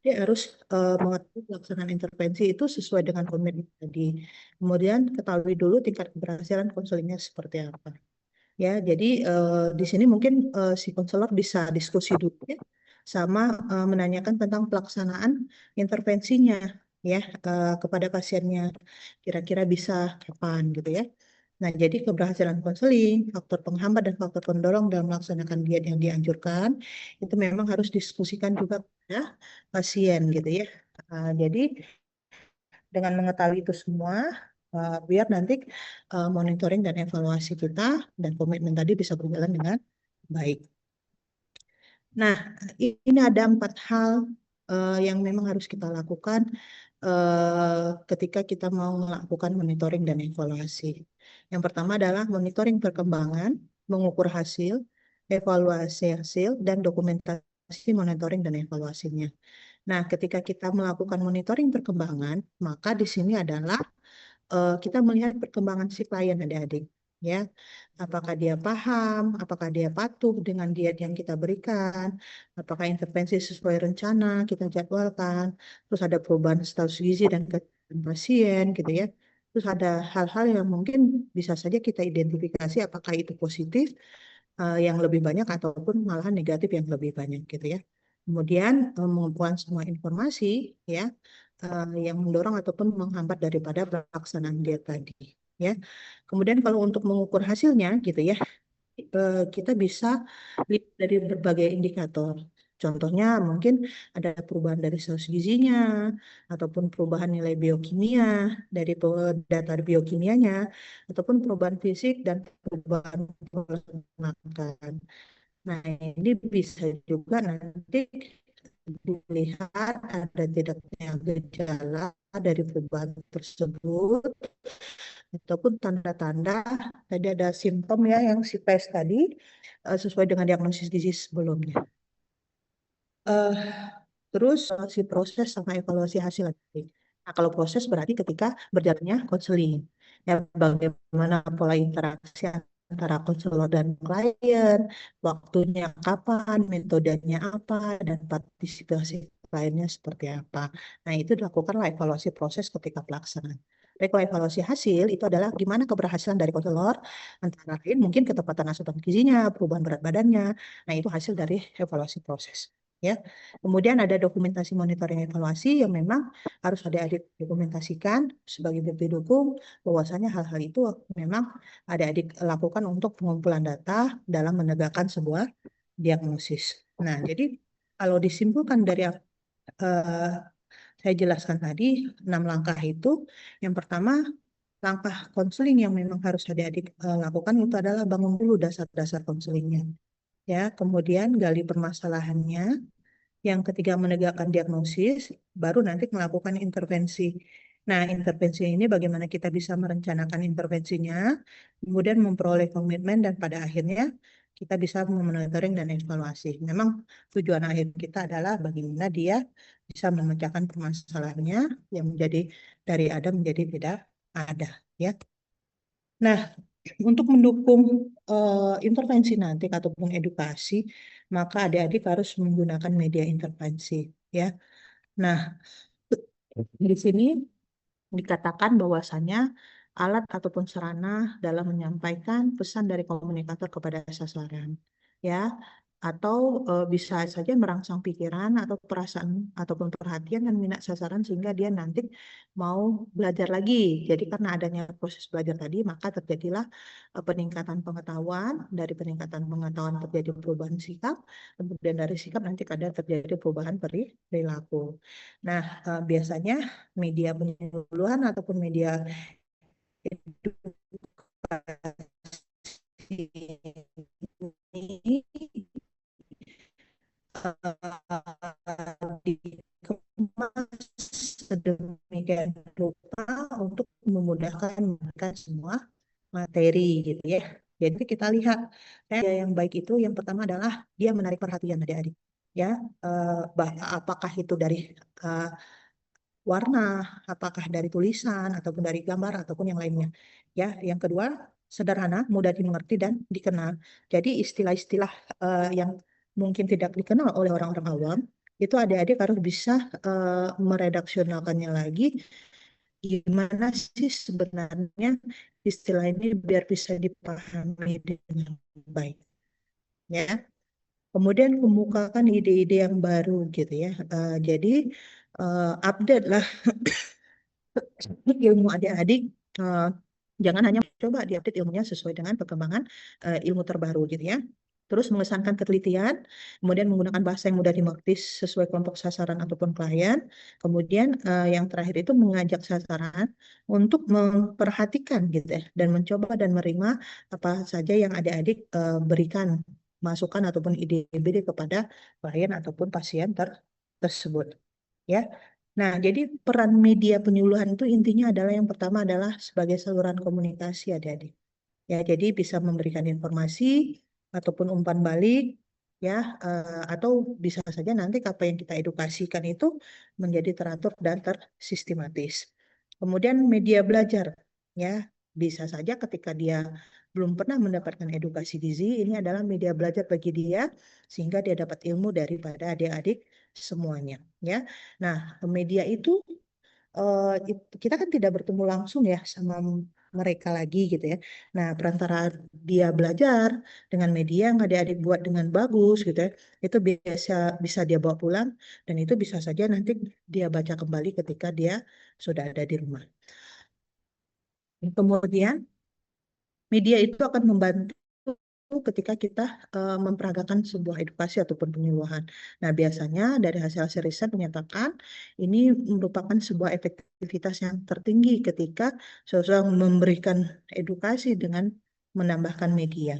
dia harus mengetahui pelaksanaan intervensi itu sesuai dengan komitmen tadi. Kemudian ketahui dulu tingkat keberhasilan konselingnya seperti apa. Ya, jadi di sini mungkin si konselor bisa diskusi dulu ya, sama menanyakan tentang pelaksanaan intervensinya ya kepada pasiennya. Kira-kira bisa kapan gitu ya. Nah, jadi keberhasilan konseling, faktor penghambat dan faktor pendorong dalam melaksanakan diet yang dianjurkan itu memang harus diskusikan juga pada pasien gitu ya. Jadi dengan mengetahui itu semua, biar nanti monitoring dan evaluasi kita dan komitmen tadi bisa berjalan dengan baik. Nah, ini ada 4 hal yang memang harus kita lakukan ketika kita mau melakukan monitoring dan evaluasi. Yang pertama adalah monitoring perkembangan, mengukur hasil, evaluasi hasil, dan dokumentasi monitoring dan evaluasinya. Nah, ketika kita melakukan monitoring perkembangan, maka di sini adalah kita melihat perkembangan si klien adik-adik. Ya, apakah dia paham, apakah dia patuh dengan diet yang kita berikan, apakah intervensi sesuai rencana kita jadwalkan, terus ada perubahan status gizi dan kesehatan pasien gitu ya. Terus ada hal-hal yang mungkin bisa saja kita identifikasi apakah itu positif yang lebih banyak ataupun malahan negatif yang lebih banyak gitu ya. Kemudian mengumpulkan semua informasi ya yang mendorong ataupun menghambat daripada pelaksanaan diet tadi ya. Kemudian kalau untuk mengukur hasilnya gitu ya, kita bisa lihat dari berbagai indikator. Contohnya mungkin ada perubahan dari status gizinya, ataupun perubahan nilai biokimia dari data biokimianya, ataupun perubahan fisik dan perubahan pola makan. Nah, ini bisa juga nanti dilihat ada tidaknya gejala dari perubahan tersebut ataupun tanda-tanda tadi ada simptom ya yang si tes tadi sesuai dengan diagnosis gizi sebelumnya. Eh, Terus si proses sama evaluasi hasil tadi. Nah, kalau proses berarti ketika berjalannya konseling. Ya, bagaimana pola interaksi antara konselor dan klien, waktunya kapan, metodenya apa, dan partisipasi kliennya seperti apa. Nah, itu dilakukanlah evaluasi proses ketika pelaksanaan. Baik, kalau evaluasi hasil itu adalah gimana keberhasilan dari konselor, antara lain mungkin ketepatan asupan gizinya, perubahan berat badannya. Nah, itu hasil dari evaluasi proses. Ya, kemudian ada dokumentasi monitoring evaluasi yang memang harus adik-adik dokumentasikan sebagai bukti dukung bahwasanya hal-hal itu memang adik-adik lakukan untuk pengumpulan data dalam menegakkan sebuah diagnosis. Nah, jadi kalau disimpulkan dari saya jelaskan tadi 6 langkah itu, yang pertama langkah konseling yang memang harus adik-adik lakukan itu adalah bangun dulu dasar-dasar konselingnya. Ya, kemudian gali permasalahannya. Yang ketiga menegakkan diagnosis, baru nanti melakukan intervensi. Nah, intervensi ini bagaimana kita bisa merencanakan intervensinya, kemudian memperoleh komitmen dan pada akhirnya kita bisa memonitoring dan evaluasi. Memang tujuan akhir kita adalah bagaimana dia bisa memecahkan permasalahannya yang menjadi dari ada menjadi tidak ada, ya. Nah, untuk mendukung intervensi nanti ataupun edukasi, maka adik-adik harus menggunakan media intervensi, ya. Nah, di sini dikatakan bahwasannya alat ataupun sarana dalam menyampaikan pesan dari komunikator kepada sasaran, ya, atau bisa saja merangsang pikiran atau perasaan ataupun perhatian dan minat sasaran sehingga dia nanti mau belajar lagi. Jadi karena adanya proses belajar tadi, maka terjadilah peningkatan pengetahuan, dari peningkatan pengetahuan terjadi perubahan sikap, kemudian dari sikap nanti kadang terjadi perubahan perilaku. Nah, biasanya media penyuluhan ataupun media edukasi ini dikemas sedemikian rupa untuk memudahkan mereka semua materi gitu ya. Jadi kita lihat yang baik itu yang pertama adalah dia menarik perhatian adik-adik. Ya, apakah itu dari eh, warna, apakah dari tulisan ataupun dari gambar ataupun yang lainnya. Ya, yang kedua sederhana, mudah dimengerti dan dikenal. Jadi istilah-istilah yang mungkin tidak dikenal oleh orang-orang awam itu adik-adik harus bisa meredaksionalkannya lagi. Gimana sih sebenarnya istilah ini biar bisa dipahami dengan baik, ya. Kemudian membukakan ide-ide yang baru gitu ya. Jadi update lah ilmu adik-adik, eh, jangan hanya coba diupdate ilmunya sesuai dengan perkembangan ilmu terbaru gitu ya. Terus mengesankan ketelitian, kemudian menggunakan bahasa yang mudah dimengerti sesuai kelompok sasaran ataupun klien. Kemudian yang terakhir itu mengajak sasaran untuk memperhatikan gitu ya, dan mencoba dan menerima apa saja yang adik-adik berikan masukan ataupun ide-ide kepada klien ataupun pasien tersebut. Ya, nah, jadi peran media penyuluhan itu intinya adalah yang pertama adalah sebagai saluran komunikasi adik-adik. Ya, jadi bisa memberikan informasi ataupun umpan balik, ya, atau bisa saja nanti apa yang kita edukasikan itu menjadi teratur dan tersistematis. Kemudian media belajar, ya, bisa saja ketika dia belum pernah mendapatkan edukasi gizi, ini adalah media belajar bagi dia sehingga dia dapat ilmu daripada adik-adik semuanya, ya. Nah, media itu kita kan tidak bertemu langsung ya sama mereka lagi gitu ya. Nah, perantara dia belajar dengan media yang adik-adik buat dengan bagus gitu ya, itu biasa bisa dia bawa pulang dan itu bisa saja nanti dia baca kembali ketika dia sudah ada di rumah. Kemudian media itu akan membantu ketika kita memperagakan sebuah edukasi ataupun penyuluhan. Nah, biasanya dari hasil-hasil riset menyatakan ini merupakan sebuah efektivitas yang tertinggi ketika seseorang memberikan edukasi dengan menambahkan media.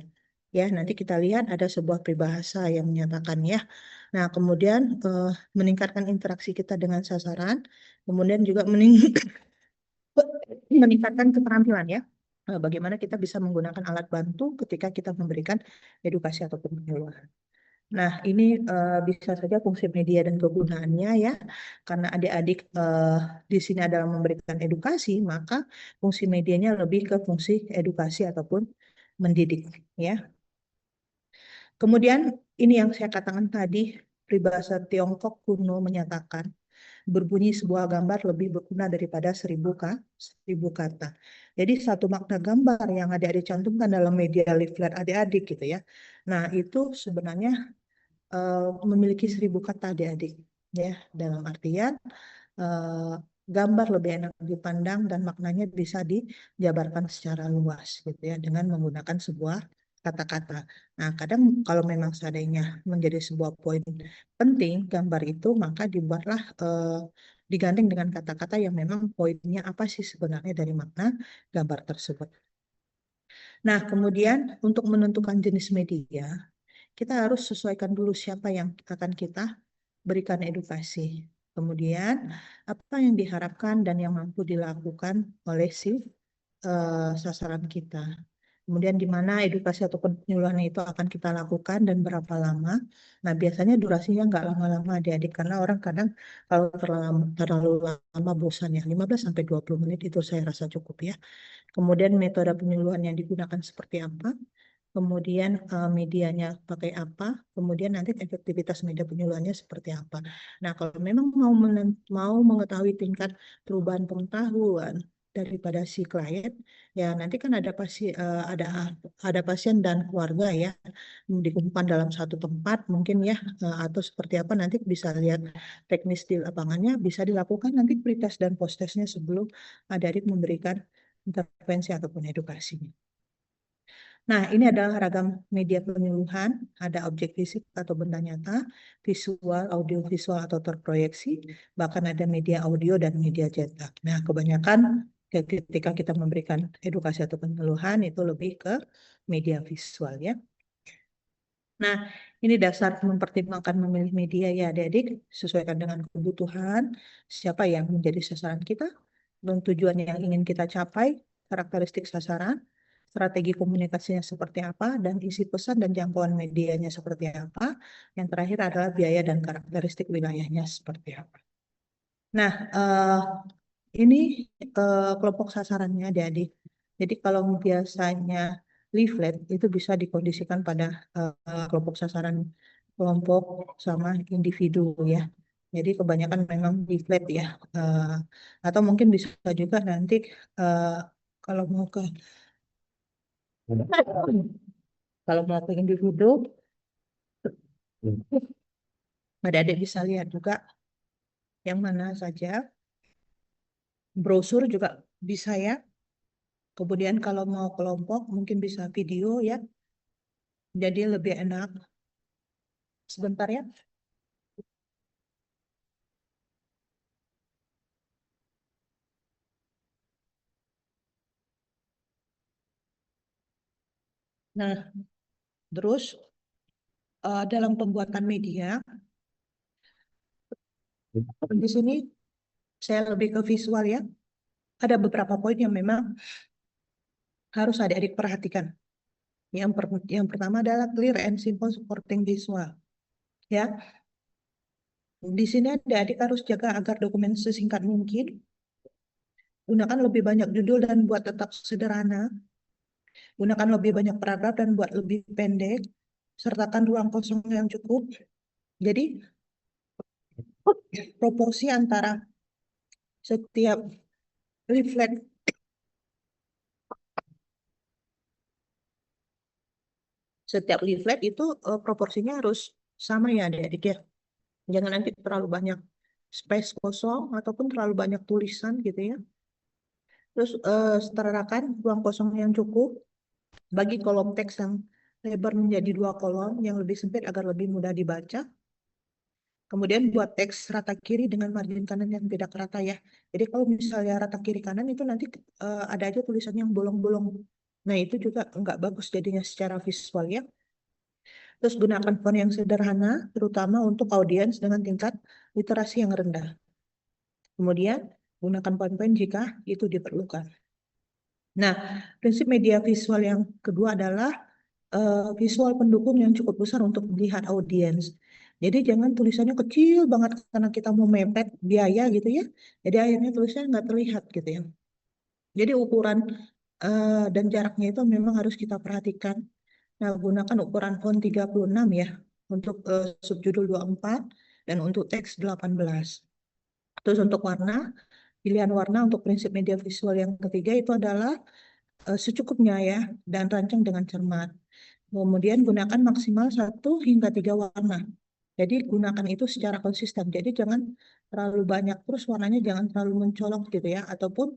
Ya, nanti kita lihat ada sebuah peribahasa yang menyatakan ya. Nah, kemudian meningkatkan interaksi kita dengan sasaran, kemudian juga meningkatkan keterampilan ya. Bagaimana kita bisa menggunakan alat bantu ketika kita memberikan edukasi ataupun penyuluhan. Nah, ini bisa saja fungsi media dan kegunaannya ya, karena adik-adik di sini adalah memberikan edukasi, maka fungsi medianya lebih ke fungsi edukasi ataupun mendidik ya. Kemudian ini yang saya katakan tadi, peribahasa Tiongkok kuno menyatakan berbunyi sebuah gambar lebih berguna daripada 1000 kata. Jadi satu makna gambar yang adik-adik cantumkan dalam media leaflet adik-adik gitu ya. Nah, itu sebenarnya memiliki 1000 kata adik-adik ya. Dalam artian eh, gambar lebih enak dipandang dan maknanya bisa dijabarkan secara luas gitu ya dengan menggunakan sebuah kata-kata. Nah, kadang kalau memang seandainya menjadi sebuah poin penting gambar itu, maka dibuatlah digandeng dengan kata-kata yang memang poinnya apa sih sebenarnya dari makna gambar tersebut. Nah, kemudian untuk menentukan jenis media, kita harus sesuaikan dulu siapa yang akan kita berikan edukasi. Kemudian, apa yang diharapkan dan yang mampu dilakukan oleh si sasaran kita. Kemudian di mana edukasi atau penyuluhan itu akan kita lakukan dan berapa lama. Nah, biasanya durasinya nggak lama-lama adik-adik, karena orang kadang kalau terlalu lama bosan ya, 15 sampai 20 menit itu saya rasa cukup ya. Kemudian metode penyuluhan yang digunakan seperti apa, kemudian medianya pakai apa, kemudian nanti efektivitas media penyuluhannya seperti apa. Nah, kalau memang mau mengetahui tingkat perubahan pengetahuan daripada si klien, ya nanti kan ada pasien dan keluarga ya dikumpulkan dalam satu tempat mungkin ya, atau seperti apa nanti bisa lihat teknis di lapangannya, bisa dilakukan nanti pretest dan post-testnya sebelum adik memberikan intervensi ataupun edukasinya. Nah, ini adalah ragam media penyuluhan, ada objek fisik atau benda nyata, visual, audio visual atau terproyeksi, bahkan ada media audio dan media cetak. Nah, kebanyakan ketika kita memberikan edukasi atau penyuluhan itu lebih ke media visual ya. Nah, ini dasar mempertimbangkan memilih media ya adik-adik, sesuaikan dengan kebutuhan, siapa yang menjadi sasaran kita, dan tujuan yang ingin kita capai, karakteristik sasaran, strategi komunikasinya seperti apa, dan isi pesan dan jangkauan medianya seperti apa. Yang terakhir adalah biaya dan karakteristik wilayahnya seperti apa. Nah, ini kelompok sasarannya adik-adik. Jadi kalau biasanya leaflet itu bisa dikondisikan pada kelompok sasaran kelompok sama individu ya. Jadi kebanyakan memang leaflet ya. Atau mungkin bisa juga nanti eh, kalau mau ke kalau mau ke individu, adik-adik bisa lihat juga yang mana saja. Brosur juga bisa ya. Kemudian kalau mau kelompok mungkin bisa video ya. Jadi lebih enak. Sebentar ya. Nah, terus dalam pembuatan media, di sini saya lebih ke visual ya. Ada beberapa poin yang memang harus adik-adik perhatikan. Yang pertama adalah clear and simple supporting visual. Ya, di sini adik-adik harus jaga agar dokumen sesingkat mungkin. Gunakan lebih banyak judul dan buat tetap sederhana. Gunakan lebih banyak paragraf dan buat lebih pendek. Sertakan ruang kosong yang cukup. Jadi, proporsi antara setiap leaflet itu proporsinya harus sama ya adik-adik ya. Jangan nanti terlalu banyak space kosong ataupun terlalu banyak tulisan gitu ya. Terus setarakan ruang kosong yang cukup, bagi kolom teks yang lebar menjadi 2 kolom yang lebih sempit agar lebih mudah dibaca. Kemudian buat teks rata kiri dengan margin kanan yang tidak rata ya. Jadi kalau misalnya rata kiri kanan itu nanti ada aja tulisan yang bolong-bolong. Nah itu juga nggak bagus jadinya secara visual ya. Terus gunakan font yang sederhana, terutama untuk audiens dengan tingkat literasi yang rendah. Kemudian gunakan poin-poin jika itu diperlukan. Nah, prinsip media visual yang kedua adalah visual pendukung yang cukup besar untuk melihat audiens. Jadi jangan tulisannya kecil banget karena kita mau mepet biaya gitu ya. Jadi akhirnya tulisannya nggak terlihat gitu ya. Jadi ukuran dan jaraknya itu memang harus kita perhatikan. Nah, gunakan ukuran font 36 ya untuk subjudul 24 dan untuk teks 18. Terus untuk warna, pilihan warna untuk prinsip media visual yang ketiga itu adalah secukupnya ya dan rancang dengan cermat. Kemudian gunakan maksimal 1 hingga 3 warna. Jadi gunakan itu secara konsisten. Jadi jangan terlalu banyak, terus warnanya jangan terlalu mencolok gitu ya. Ataupun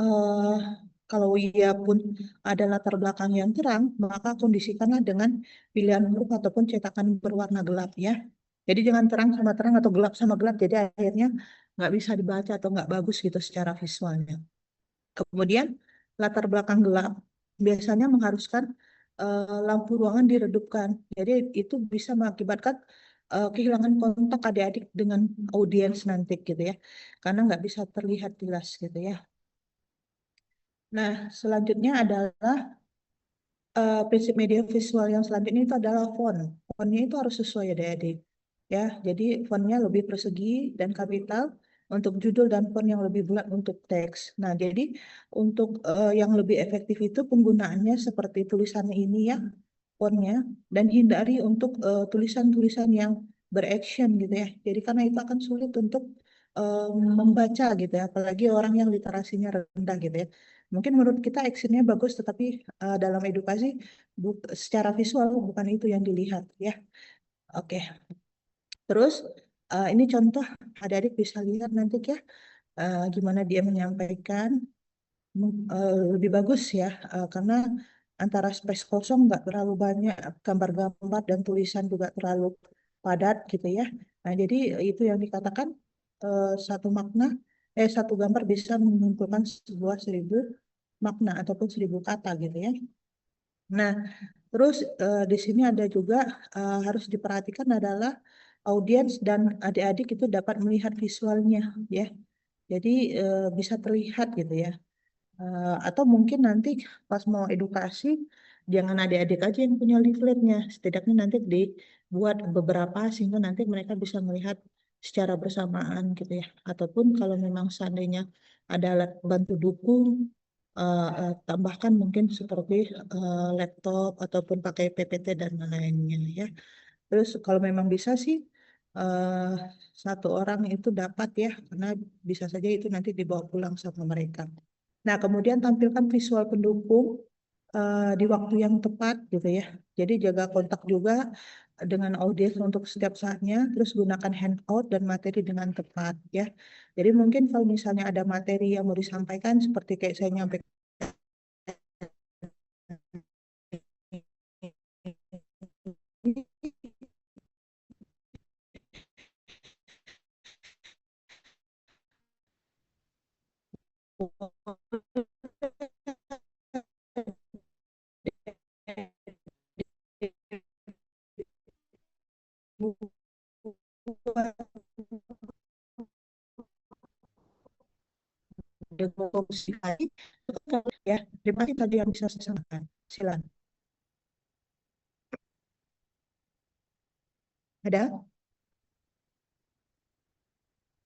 eh, kalau ia pun ada latar belakang yang terang, maka kondisikanlah dengan pilihan huruf ataupun cetakan berwarna gelap ya. Jadi jangan terang sama terang atau gelap sama gelap. Jadi akhirnya nggak bisa dibaca atau nggak bagus gitu secara visualnya. Kemudian latar belakang gelap biasanya mengharuskan lampu ruangan diredupkan. Jadi itu bisa mengakibatkan kehilangan kontak adik-adik dengan audiens nanti gitu ya, karena nggak bisa terlihat jelas gitu ya. Nah, selanjutnya adalah prinsip media visual yang selanjutnya itu adalah font. Fontnya itu harus sesuai ya adik-adik. Ya, jadi fontnya lebih persegi dan kapital untuk judul dan font yang lebih bulat untuk teks. Nah, jadi untuk yang lebih efektif itu penggunaannya seperti tulisan ini ya, fontnya, dan hindari untuk tulisan-tulisan yang beraction gitu ya. Jadi karena itu akan sulit untuk membaca gitu ya, apalagi orang yang literasinya rendah gitu ya. Mungkin menurut kita actionnya bagus, tetapi dalam edukasi secara visual bukan itu yang dilihat ya. Oke, terus ini contoh adik-adik bisa lihat nanti ya gimana dia menyampaikan. Lebih bagus ya karena antara space kosong nggak terlalu banyak gambar-gambar dan tulisan juga terlalu padat gitu ya. Nah jadi itu yang dikatakan satu makna satu gambar bisa mengumpulkan sebuah 1.000 makna ataupun 1.000 kata gitu ya. Nah terus di sini ada juga harus diperhatikan adalah audiens dan adik-adik itu dapat melihat visualnya ya. Jadi bisa terlihat gitu ya. Atau mungkin nanti pas mau edukasi, jangan adik-adik aja yang punya leafletnya. Setidaknya nanti dibuat beberapa sehingga nanti mereka bisa melihat secara bersamaan gitu ya. Ataupun kalau memang seandainya ada alat bantu dukung, tambahkan mungkin seperti laptop ataupun pakai PPT dan lainnya ya. Terus kalau memang bisa sih eh, satu orang itu dapat ya, karena bisa saja itu nanti dibawa pulang sama mereka. Nah, kemudian tampilkan visual pendukung di waktu yang tepat gitu ya. Jadi jaga kontak juga dengan audiens untuk setiap saatnya, terus gunakan handout dan materi dengan tepat ya. Jadi mungkin kalau misalnya ada materi yang mau disampaikan seperti kayak saya nyampaikan ya, terima kasih tadi yang bisa saya sampaikan. Silakan. Ada?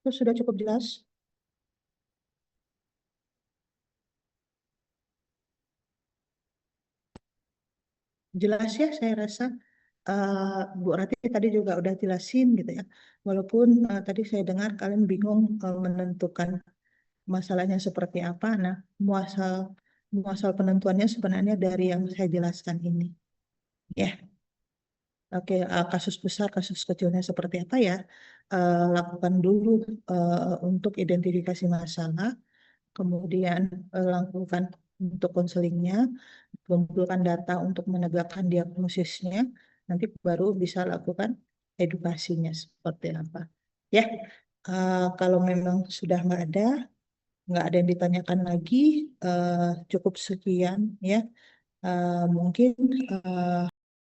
Itu sudah cukup jelas? Jelas ya, saya rasa Bu Rati tadi juga udah jelasin gitu ya. Walaupun tadi saya dengar kalian bingung menentukan masalahnya seperti apa. Nah, muasal muasal penentuannya sebenarnya dari yang saya jelaskan ini. Ya, oke. Kasus besar, kasus kecilnya seperti apa ya? Lakukan dulu untuk identifikasi masalah, kemudian lakukan untuk konselingnya, kumpulkan data untuk menegakkan diagnosisnya, nanti baru bisa lakukan edukasinya seperti apa. Ya, kalau memang sudah nggak ada yang ditanyakan lagi, cukup sekian ya. Mungkin